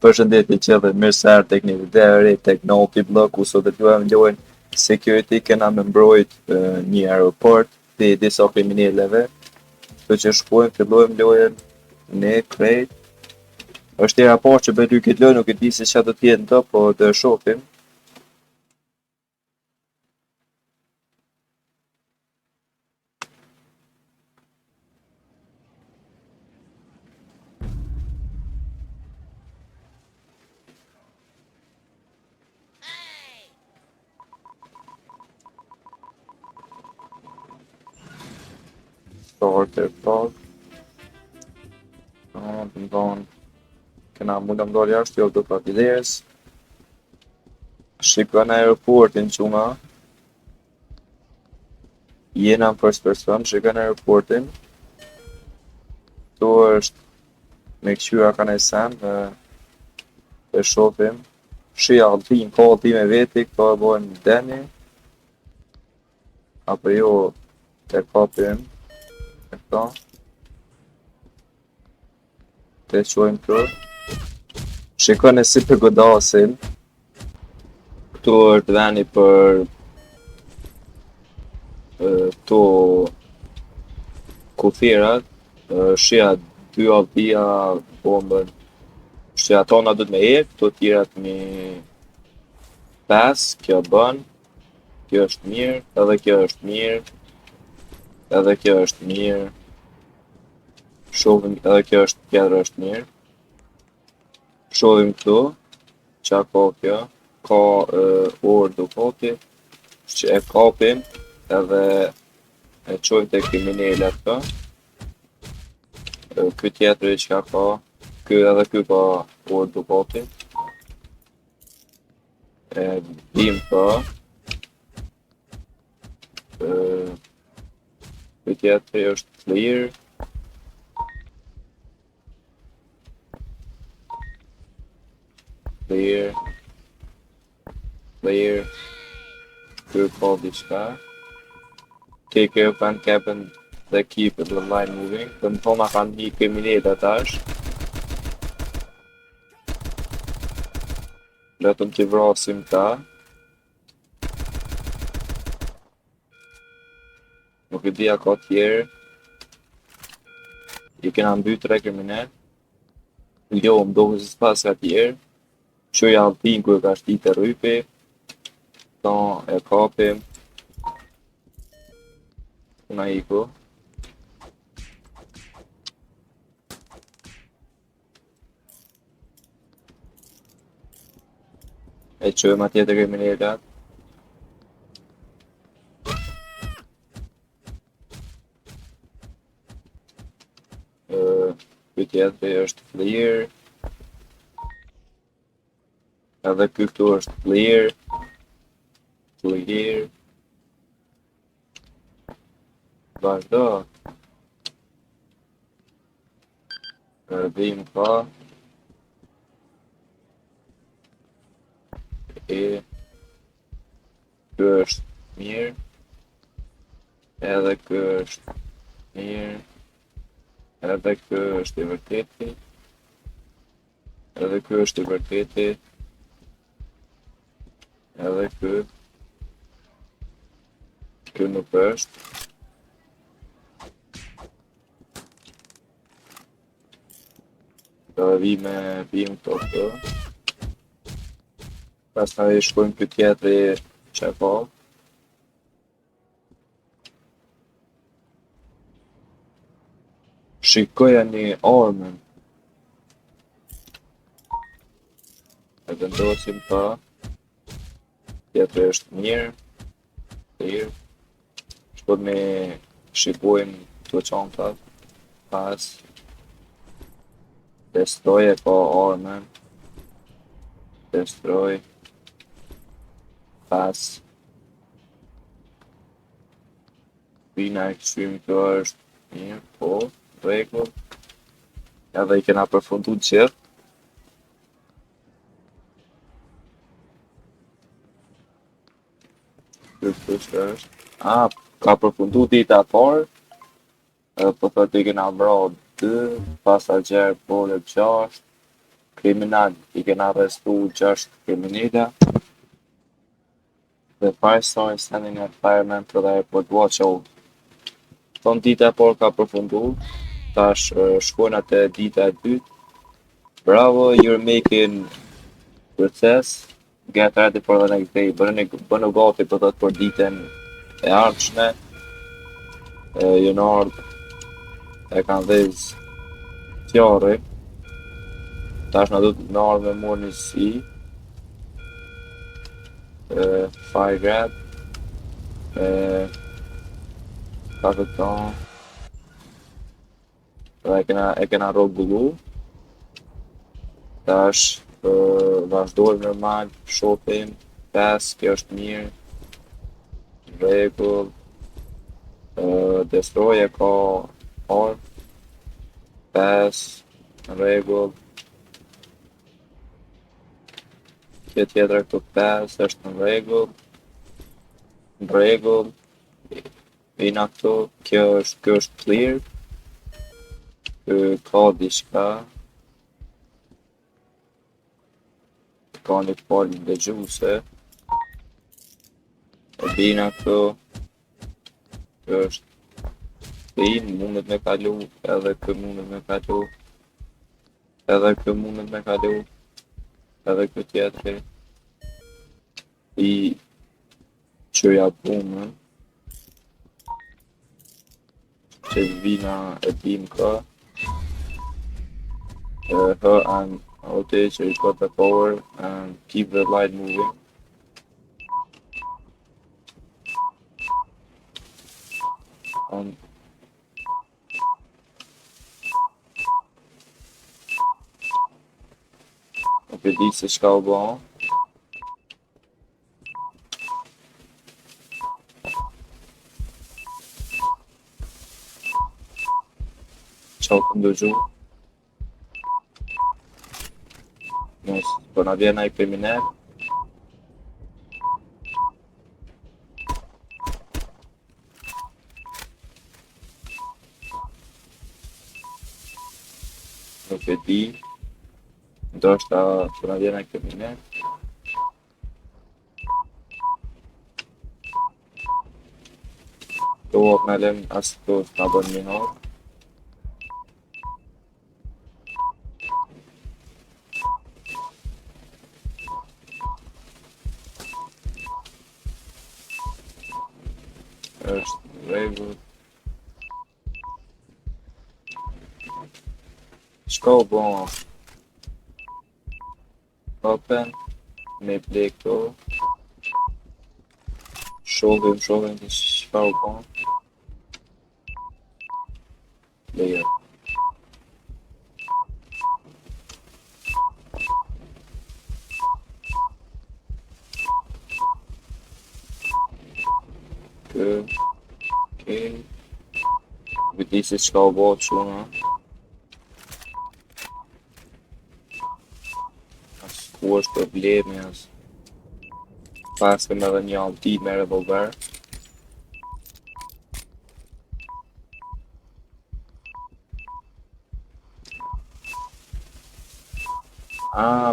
Përshëndetje qëllë, mirë se ardhët tek një video e re tek Naughty Block, ku sot do t'juajmë lojën Security, kena me mbrojt një aeroport të disa kriminaleve, kështu që shkojmë, fillojmë lojën ne krejt. Është era parë që bëj dy këtë lojë, nuk e di se çfarë do t'jetë ndo, po do e shohim. Starter pack. Të ndonë, kena mundë më dorë jashtë, jo do pa videos. Shikoj në aeroportin quma. Jena në first person, shikoj në aeroportin. Këtu është me këqyra ka në sen, e shohim. Shia altin, ka altin me veti, këto e bojnë deni. Apo jo, të kapim. E këta. Të qojmë këtu. Shikoj në si për godasin. Këtu është veni për këto kufirat. Shia dy avdia bombën. Shia tona du të me ek, këto tjirat me 5, kjo bën. Kjo është mirë, edhe kjo është mirë. Edhe kjo është mirë. Shohim edhe kjo është tjetër është mirë. Shohim këtu, qa ka kjo, ka orë dukoti, që e kapim edhe e qojmë të kriminalet këto. Ky tjetëri që ka, ky edhe ky ka orë dukoti. Bim ka. Ky tjetëri është clear. Clear. Ky ka diçka. Take open cabin dhe keep the line moving. Të më thoma kanë një kriminalet atash. Letëm t'i vrasim ta. Nuk e dhja ka tjerë. I kena mby 3 kriminal. Jo, më dohë se s'pas ka tjerë. Qoj altin ku e ka shtit e rrypi. Ta e kapim. Kuna iku. E qojmë atje të kriminalet. Ky tjetëri është clear. Edhe ky këtu është clear. Clear. Vazhdo. Vim ka. Ky është mirë. Edhe ky është mirë. Edhe ky është i vërteti. Edhe ky është i vërteti. Edhe ky. Ky nuk është. Do vim këto këto. Pastaj shkojmë ky tjetri që ka. Shikoja një armën. E vendosim pa. Tjetëri është mirë. Mirë. Shkojmë me shikojmë të qantat. Pas. Destroj e ka armën. Destroj. Pas. Vina e këshymi kjo është mirë, po. Rekull. Edhe i kena përfundu gjithë. Kështë është. Ka përfundu dita parë. Po thotë i kena vra 2, pasagjer pole 6. kriminal I kena arrestu 6 kriminale. The five stars standing at fireman to the airport watch out. Ton dita e parë ka përfundu, tash shkojnë atë dita e dytë. Bravo, you're making success. Get ready for the next day. Bënu gati për thot për ditën e ardhshme. Jonard e kanë dhez tjarri. Tash na do të ardhë me morë një si. Fire grab. Kapitan. Dhe e kena rrogullu. Tash vazhdojmë normal, shohim, 5, kjo është mirë. Rregull. Destroy e ka orë. 5, rregull. Kjo tjetra këtu 5 është në rregull. Në rregull. Vina këtu, kjo është clear. Ka diçka. Ka një palë dëgjuse. E bina këtu. Kjo është clean, mundet me kalu, edhe kë mundet me kalu. Edhe kë mundet me kalu. Edhe kë tjetëri. I qëja punën. Që vina e bim ka. Her and outage, you got the power and keep the light moving. Ok, di se çka u bë. Çau të ndëgju. Mos, po na vjen ai kriminal. Nuk e di. Ndoshta po na vjen ai kriminal. Do na lëm as to ta bën minor. është rregull. Shko bon. Open. Me play këtu. Shohim të çka u bon. Lejer. Okay. Vedi se çka u bë çuna. As ku është problemi as. Pasëm edhe një alti me revolver.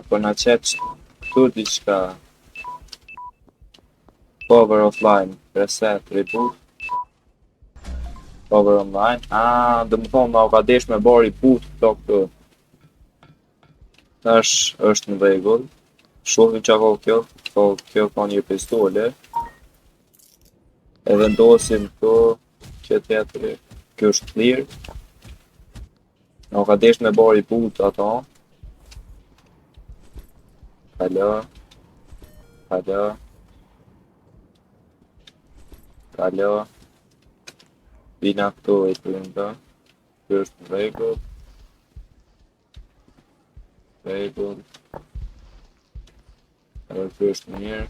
Po na qep këtu diçka. Power offline, reset, reboot. Power online. Dhe më thonë na u ka desh me bari boot këto këtu. Tash është në rregull. Shohim çka ka kjo. Kjo ka një pistole. E vendosim këtu. Kjo tjetëri. Kjo është clear. Na u ka desh me bari boot ato. Kalo. Vina këtu e të rënda. Kjo është në rregull. Edhe kjo është mirë.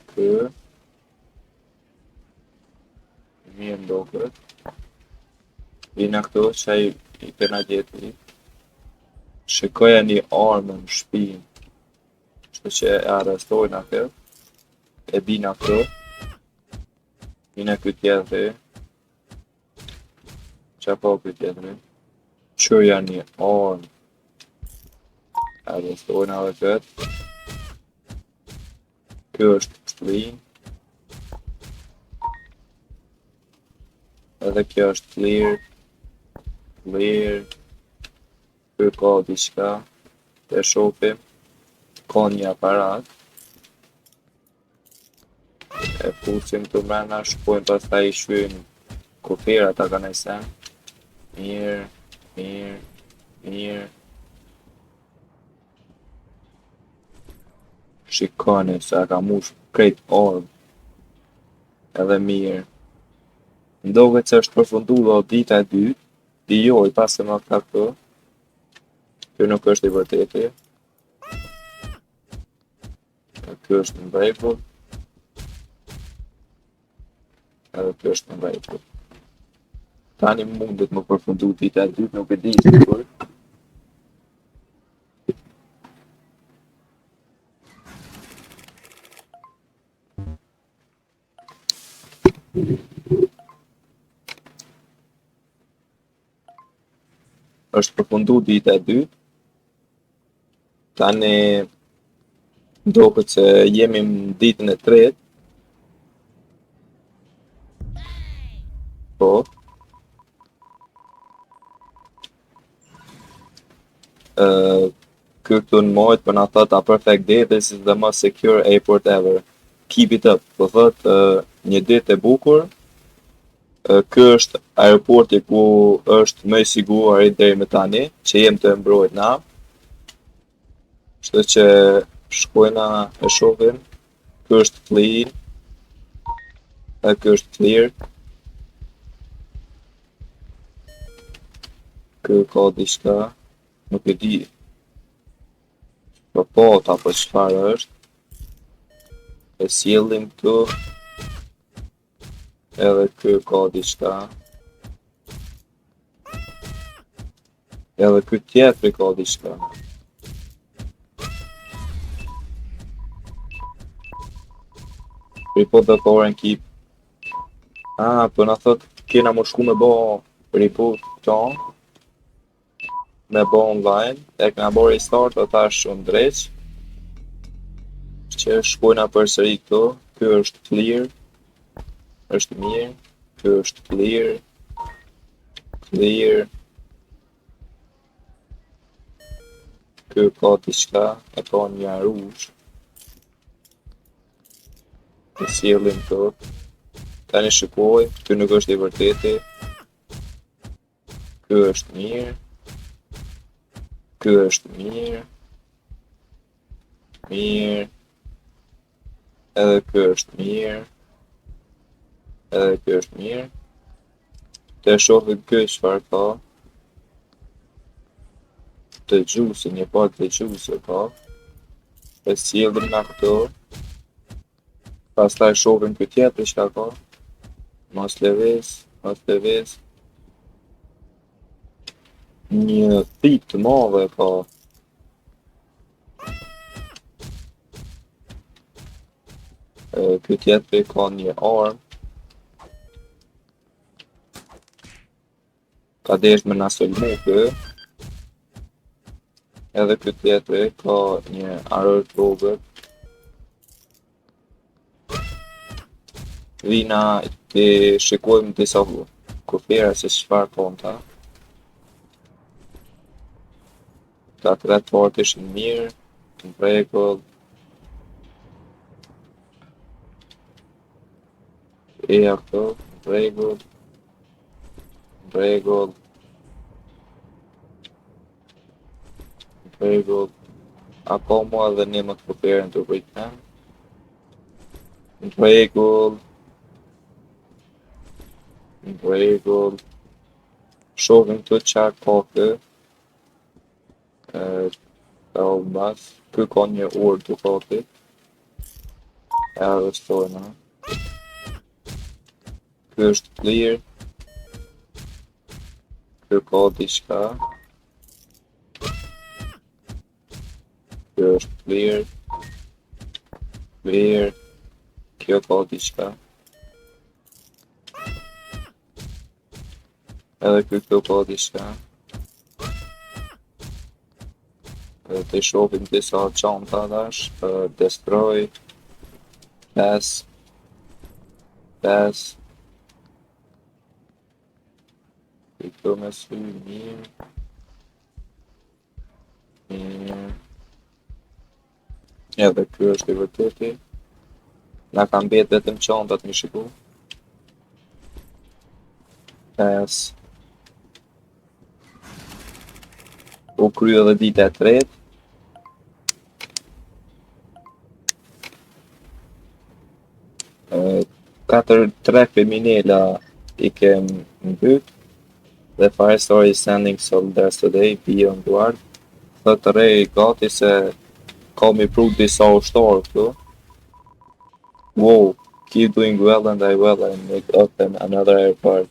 Kjo. Mirë ndoket. Vina këtu që i kena gjeti. Shikoja një armë në shtëpi. Kështu që e arrestojnë atë. E bina këtu. Ina ky tjetri. Qa po ky tjetri? Që janë një orë. Edhe stojnë edhe këtë. Kjo është shtërin. Edhe kjo është clear. Clear. Kjo ka diçka. Te shopim. Ka një aparat. E fusim të mrena, shpojnë pastaj i shqyën kufirat ata kanë e sen. Mirë, mirë, mirë. Shikoni se a ka mush krejt orë. Edhe mirë. Ndoket se është përfunduar dita e dytë. Dijoj pas se më ka këtu. Kjo nuk është i vërteti. Kjo është në rregull. Edhe kjo është në rregull. Tani mundet më përfundu dita e dytë, nuk e di sikur. Është përfundu dita e dytë. Tani duket se jemi në ditën e tretë. Po. Ky këtu në mojt për na thot a perfect day, this is the most secure airport ever. Keep it up. Po thot një ditë e bukur. Ky është aeroporti ku është më i siguri deri më tani, që jem të mbrojt na. Kështu që shkojna e shohim. Ky është clean. E ky është clear. Ky ka diçka, nuk e di. Po apo çfarë është. E sjellim këtu. Edhe ky ka diçka. Edhe ky tjetri ka diçka. Report the power and keep. Po na thot kena më shku me bo report ton. Me bo online. E këna bo restart, o tash shumë dreq. Që shkojna përsëri këtu. Ky është clear. Është mirë. Ky është clear. Clear. Ky ka diçka, e ka një rrugë. E sjellim këtu. Tani shikoj, ky nuk është i vërteti. Ky është mirë. Ky është mirë. Mirë. Edhe ky është mirë. Edhe ky është mirë. Të shohim ky çfarë ka. Të gjusi, një part të gjusi ka. E sjellim nga këtu. Pastaj shohim ky tjetri çka ka. Mos lëviz, mos lëviz. Një thip të madhe ka. Ky tjetri ka një armë. Ka desh me na sulmu kë. Edhe ky tjetri ka një arër të vogël. Vina të shikojmë disa kufira se çfarë kanë ta. Ta tretë part ishin mirë, në rregull. E këto, në rregull. Në rregull. Në rregull. Ako mua dhe një më të kufirën të rritë. Në rregull. Në rregull. Shohim të qarë ka kë. Mbas, ky ka një orë të kotit. E arrestojna. Ky është clear. Ky ka diçka. Ky është clear. Clear. Kjo ka diçka. Edhe këtu po diçka. Të shohim disa çanta tash, destroy, pass, pass. Këtu me sy mirë, mirë. Edhe ky është i vërteti. Na ka mbet vetëm çantat me shiku. Pass. U krye edhe dita e tretë. Tre kriminela i kem mbyt dhe Firestar is sending soldiers today beyond guard. Thot të rej gati se ka mi pru disa ushtarë këtu. Wow, keep doing well and I will and make open another airport.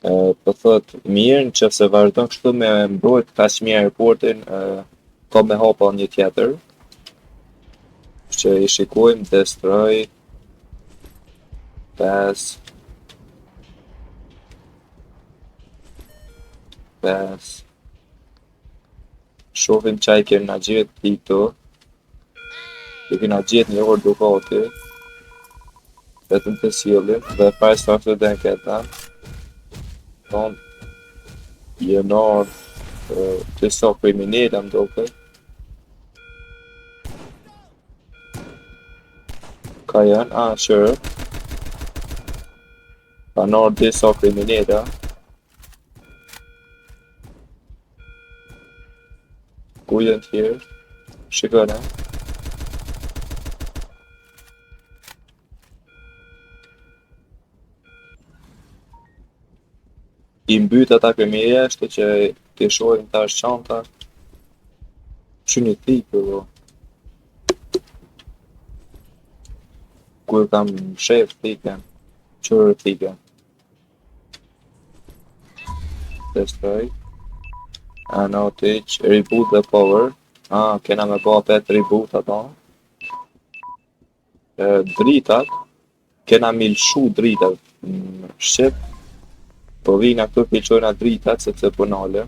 Po thot mirë në që se vazhdon kështu me mbrojt kaq mirë airportin, ka me hapa një tjetër. Që i shikojmë destroy, pass, pass. Shohim qaj kena gjet këtu. I kena gjet një orë dukati. Vetëm të sjellim dhe Firestar të den këta. Ton jenar disa kriminella më duket. Ka janë, sure. Ka nërë disa kriminella. Ku jenë tjerë? Shikone. I mbyt ata kriminella, shtu që t'i shohim tash çanta. Që një thikë, bro. Ku kam shef thikën. Qërë thikën. Destroy. No teach. Reboot the power. Kena me ba pet reboot ata. Dritat. Kena mi lshu dritat në Shqip. Po vina këtu pilqojna dritat sepse po nalëm.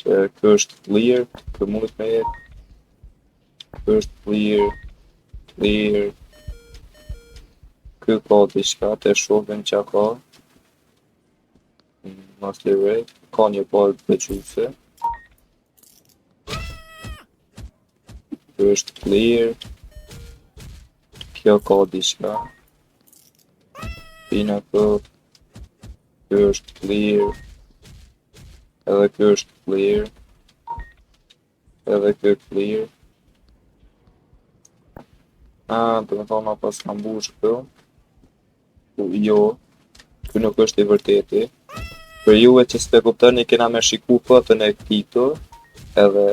Që kë është clear, kë mund me jetë. Kë është clear. Clear. Kë ka diçka, të shohim që ka. Mostly red. Ka një parë veçuse. Kë është clear. Kjo ka diçka. Pina këtu. Kë është clear. Edhe kë është clear. Edhe kë clear. Të me thona pas kam bush këtu. Jo, kë nuk është i vërteti. Për juve që s'pe kuptoni kena me shiku fotën e këtij këtu, edhe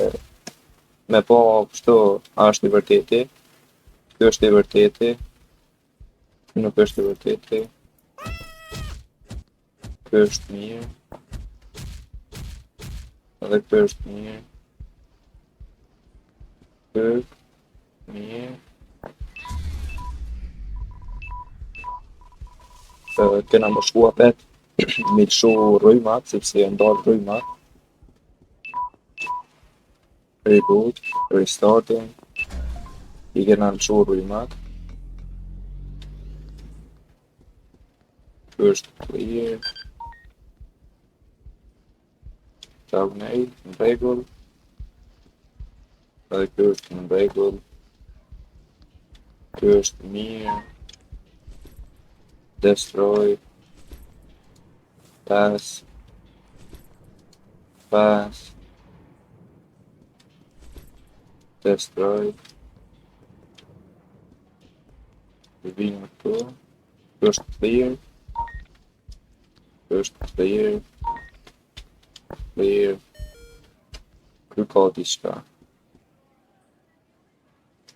me pa kështu a është i vërteti. Ky është i vërteti. Ky nuk është i vërteti. Ky është mirë. Edhe ky është mirë. Ky mirë. Kena më shku apet me lëshu rrymat, sepse e ndalë rrymat. Reboot, restarting. I kena lëshu rrymat. Ky është clear. Downade, në rregull. Edhe ky është në rregull. Ky është mirë. Destroy, pass, pass, destroy, vinë këtu, kjo është clear, kjo është clear, clear, kjo ka diçka,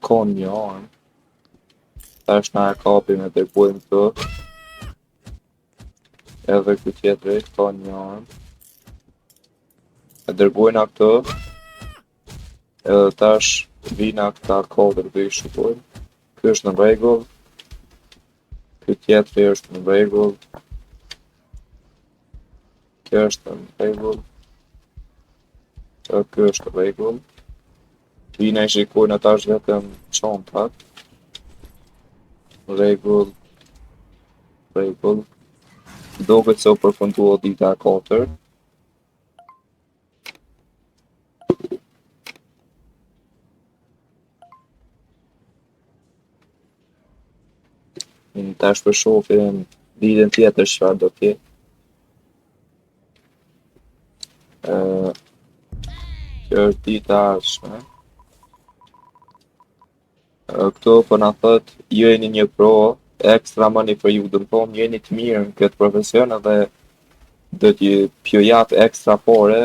ka një armë, tash na e kapim e dërgojmë këtu. Edhe këtë tjetërit ka një armë. E dërgojna këtu. Edhe tash vina këta kodër dhe i shqipojnë. Ky është në rregull. Ky tjetri është në rregull, kjo është në rregull, ky është në rregull. Vina i shikojnë atash vetëm çontat. Rregull, rregull. Duket se u përfundua dita e katërt. Tash për shohim ditën tjetër çfarë do t'jetë. Kjo është dita e ardhshme. Këto po na thot jeni një pro extra money për ju, do të thonë jeni të mirë në këtë profesion edhe do t'ju pju jap ekstra pore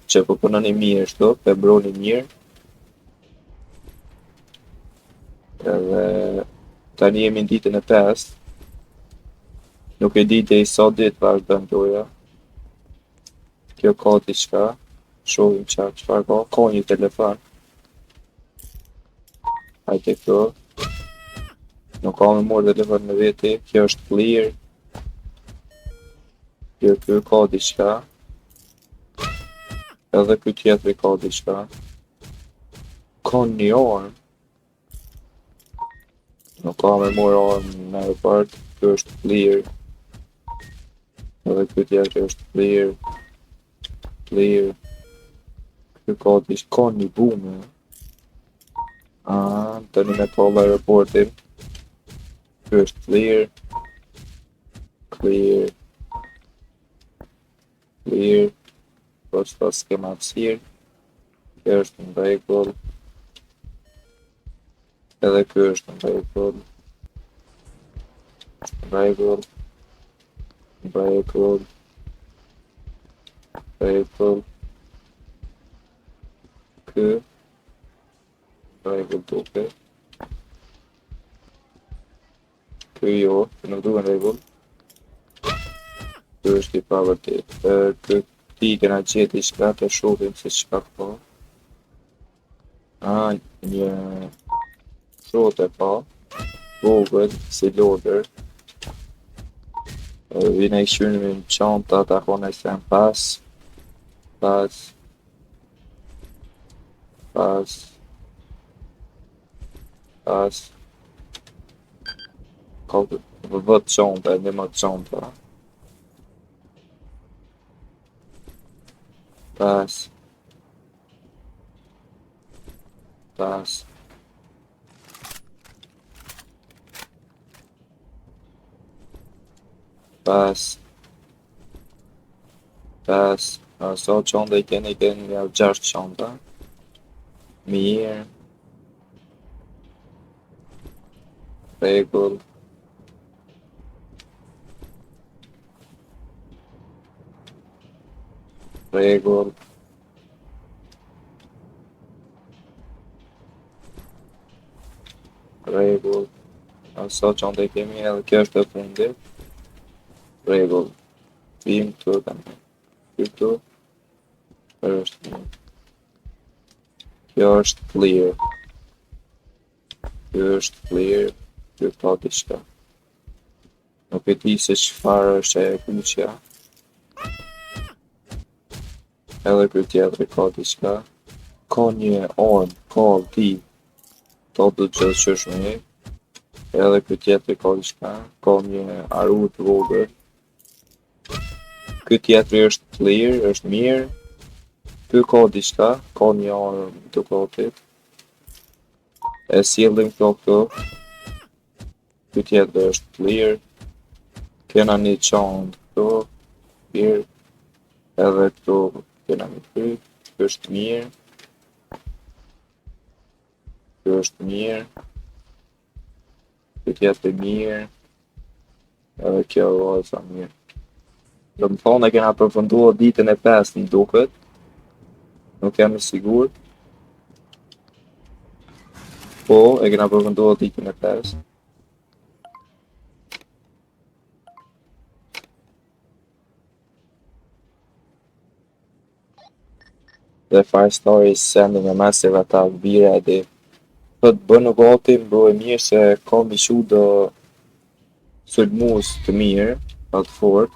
që po punoni mirë kështu, pe broni mirë. Edhe tani jemi në ditën e 5. Nuk e di deri sa ditë vazhdon doja. Kjo ka diçka. Shohim çfarë ka. Ka një telefon. Hajde këto. Nuk ka me morë telefon me veti. Kjo është clear. Kjo ka diçka. Edhe ky tjetri ka diçka. Ka një armë. Nuk ka me morë armë në aeroport. Kjo është clear. Edhe ky tjetri është clear. Clear. Ky ka diçka. Ka një bume. Tani me kolla aeroportin. Ky është clear. Clear. Clear. Po çfarë s'kem hapësirë. Kjo është në rregull. Edhe ky është në rregull. Rregull. Rregull. Rregull. Ky. Rregull duke. Ky jo, nuk duke në rregull. Ky është i pavërtet. Ky ti kena gjeti shka të shohim se çka ka. Një shote pa. Vogël, si loader. Vina i këshyrim në çanta, ta kone se në pas. Pas. Pas. Pas. Ka vët çanta, edhe më çanta. Pas. Pas. Pas. Pas. So çanta i keni nga 6 çanta. Mirë. Rregull. Rregull. Rregull. So çanta i kemi edhe kjo është e fundit. Rregull. Vim këtu tani. Këtu. Është. Kjo është clear. Kjo është clear. Kjo ka diçka. Nuk e di se çfarë është e kuqja. Edhe ky tjetri ka diçka. Ka një armë, ka ti. To do të qesh me. Edhe ky tjetri ka diçka. Ka një arut vogël. Ky tjetri është clear, është mirë. Ky ka diçka, ka një armë të kotit. E sjellim këto. Ky tjetri është clear. Kena një çantë këtu. Mirë. Edhe këtu kena një kryp. Ky është mirë. Ky është mirë. Ky tjetri mirë. Edhe kjo është mirë. Do më thonë e kena përfunduar ditën e 5 në duket. Nuk jam i sigurt. Po, e kena përfunduar ditën e 5. Dhe Firestore is sending a massive attack, be ready. Thot bënu gati, mbro e mirë se kam i shu do sulmues të mirë, pa të fort.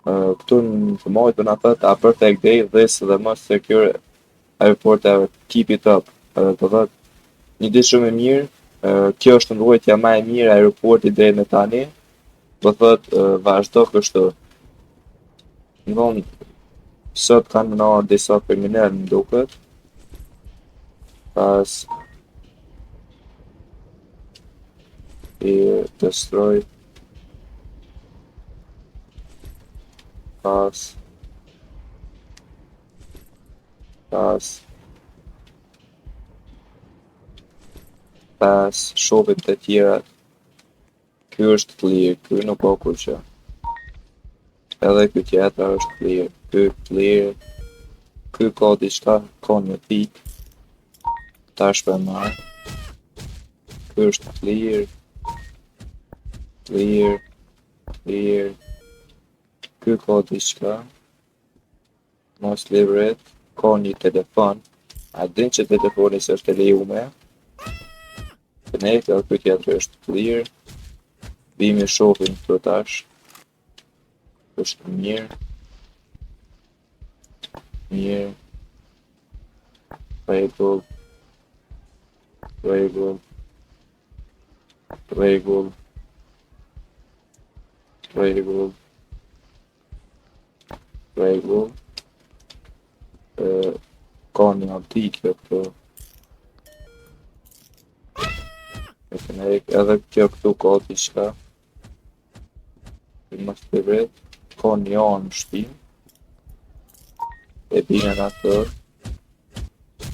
Këtu në të mojt për na thët a perfect day, this the most secure airport ever, keep it up. Do thot, një ditë shumë e mirë, kjo është mbrojtja më e mirë e aeroportit deri në tani. Do thot, vazhdo kështu. Domthon, sot kanë në disa kriminal më duket, pas i destroy, pas, pas shohim të tjerat. Ky është clear, ky nuk ka kur që. Edhe ky tjetër është clear, ky clear, ky ka diçka, ka një pik, tash për marr. Ky është clear, clear, clear. Ky ka diçka, mos livret, ka një telefon. A din që telefoni s'është e lejume? Connect, edhe ky tjetër është clear. Bimi shohim këtu tash. Është mirë. Mirë. Rregull. Rregull. Rregull. Rregull. Rregull. Ka një antikë këtu. Edhe kjo këtu ka diçka. Mos të vret. Ka një anë në shtëpi. E bine në atë.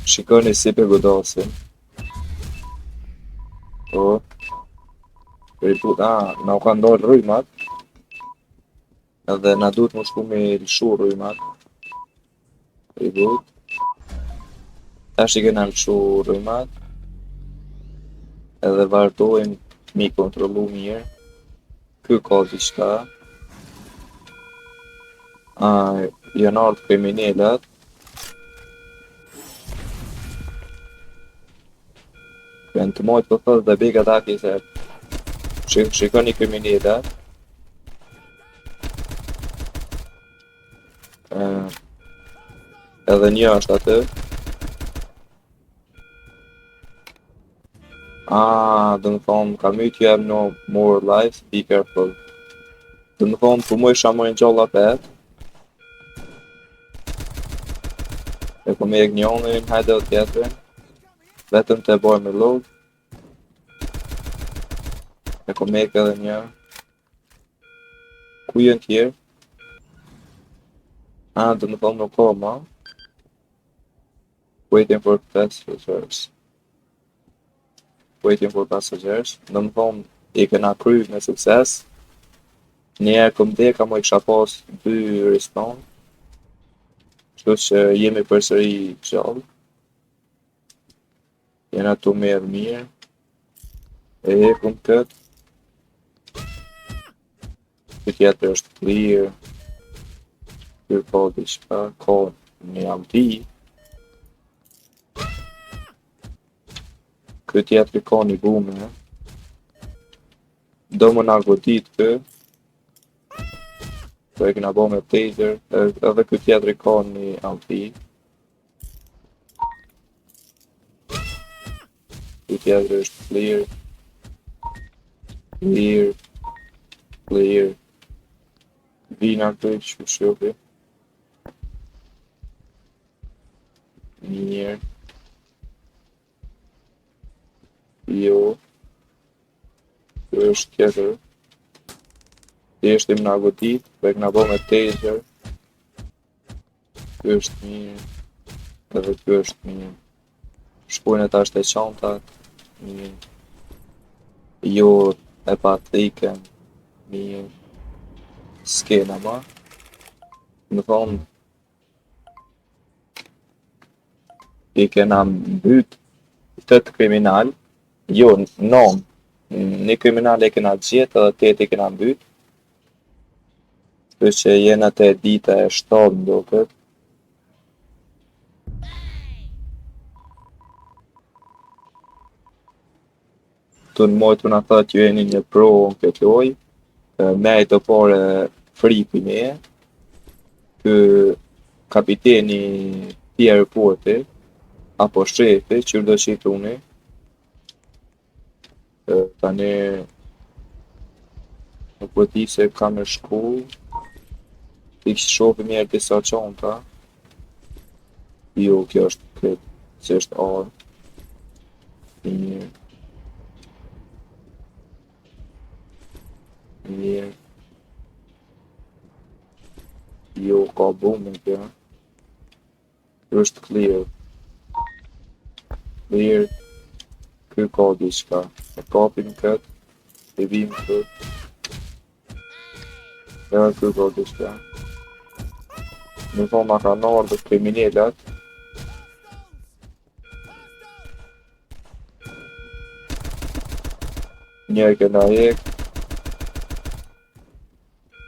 Shikoni si për godasin. Po. Na u ka ndonë rrymat. Edhe na duhet më shku me lëshu rrymat. Reboot. Tash i kena lëshu rrymat. Edhe vazhdojmë mi kontrollu mirë. Ky ka diçka. Janë ardhur kriminalat. Janë të mojt për thot dhe big attack i se shikoni kriminalat. Edhe një është aty. Dhe më thonë, ka myt you have no more lives, be careful. Dhe më thonë, për mu isha më gjalla pet. E kom e njënin, hajde o tjetërin. Vetëm të e bojë me load. E kom e edhe një. Ku jën tjerë? Dhe më thonë nuk ka ma. Waiting for passengers. Waiting for passengers. Dhe më thonë, i kena kry me sukses. Njerë këm deka më i kisha pas 2 respawn. Kështu që jemi përsëri gjallë. Jena tu merë mirë. E hekum këtë. Ky tjetër është clear. Ky ka diçka, ka një amti. Ky tjetër ka një bume. Do më na godit kë. Po e kena bo me taser, edhe ky tjetëri ka një amfi. Ky tjetëri është clear. Clear. Clear. Vina këtë që shupi. Mirë. Jo. Kjo është tjetër. Ishtim nga godit, për e këna bo me taser. Kjo është mirë. Edhe kjo është mirë. Shpojnë e tash të qantat. Mirë. Jo e patriken. Mirë. S'kena ma. Më thonë, i kena mbyt 8 kriminal. Jo, 9. Një kriminal e kena gjetë edhe 8 i kena mbyt. Kështu që jena të dita e 7 ndoket. të në mojtë në thëtë që jeni një pro në këtë loj, me e të pare fripi me, kë kapiteni i aeroporti, apo shefi, që do që i tuni, tani nuk po di se ka me shku, i kështë shofi mirë disa çanta, jo, kjo është këtë, që është arë, mirë, mirë, jo, ka bumë kjo, është clear, clear, kjo ka diçka, e kapim këtë, e vim këtë, edhe kjo ka diçka. Në thonë ma kanë ardhur kriminalet, njëri këna hek,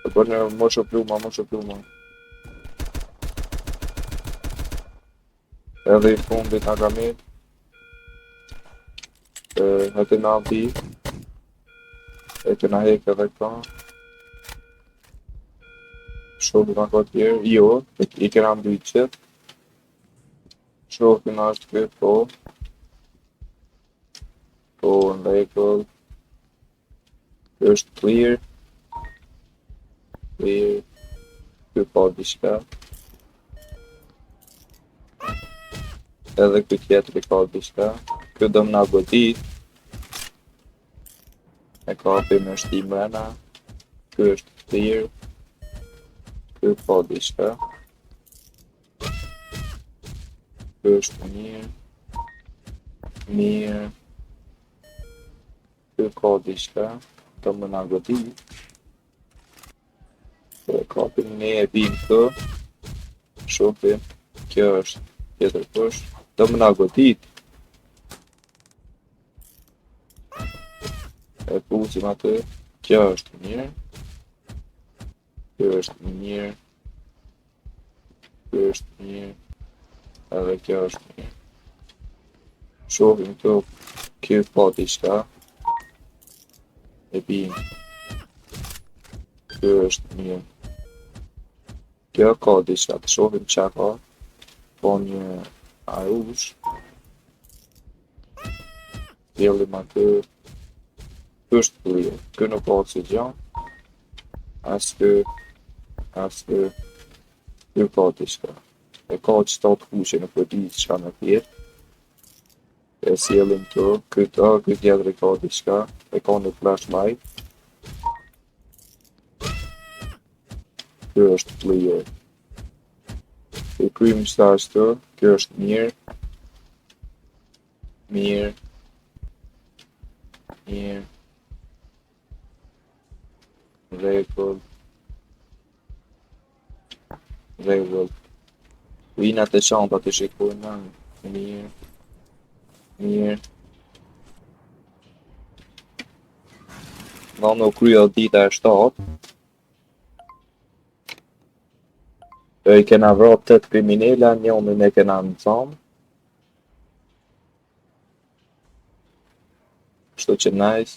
e bërë në moshë pluma. Edhe i fundit nga kamit, hëtë në avdi, e këna hek edhe ka, shohë nga ka tjerë, jo, i këna mbyt qëtë, shohë këna është këtë, po, në rekull, është clear, kjo pa diçka, edhe kjo tjetëri ka diçka, kjo do më nga godit, e kapim në shti mrena, kjo është clear, kjo pa diçka, kjo është mirë, kjo ka diçka, do më nga godit, e kapim ne e bim këtë, shofim, kjo është tjetër pësh, do më nga godit, e pusim atë, kjo është mirë, kjo është mirë, edhe kjo është mirë. Shohim këtu, kjo pa diçka, e bim, kjo është mirë. Kjo ka diçka, të shohim qa ka, po një arush, djellim atë, kjo është plirë, kjo nuk ka oksigen, as kë, kjo ka diçka. E ka qëta të kushe në përdi qëka në tjetë, e sjellim të, këtë tjetër e ka diçka, e ka në flashlight, kjo është plirë. E krymë qëta është të, kjo është mirë, rekull, vinat e çantat i shikojnë, mirë, në në kryo dita e 7, i kena vrap 8 kriminella, njënin e kena në thamë, kështu që nice.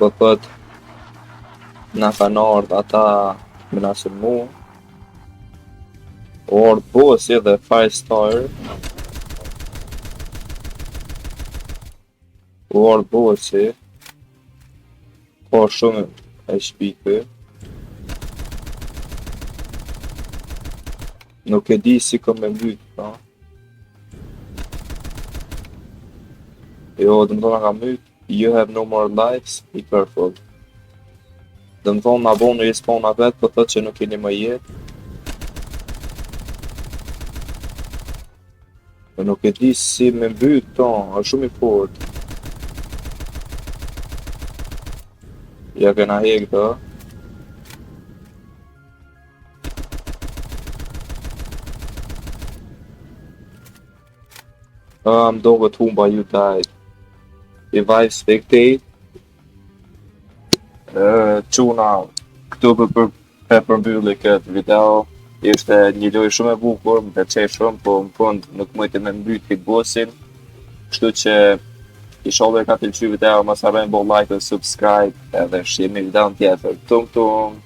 Po thot, na kanë ardhur ata me na sulmu, u ardh bossi dhe 5 star, ka shumë e shpikë, nuk e di si kom me mbyt, pa. Jo, dhe më thonë ka mbyt, you have no more lives, be careful. Dhe më thonë, na bon në respawn a vetë, po thot që nuk keni më jetë. Dhe nuk e di si me mbyt, është shumë i fort. Ja kena hek të. Më do këtë humba you died. i vaj spectate. Çuna këtu për përmbylli këtë video. Ishte një lojë shumë e bukur, më pëlqej shumë, po në fund nuk mujti me mbyt këtë bosin. Kështu që inshallah ka pëlqyer video, mos harroni bo like dhe subscribe edhe shihni videon tjetër. Tum tum.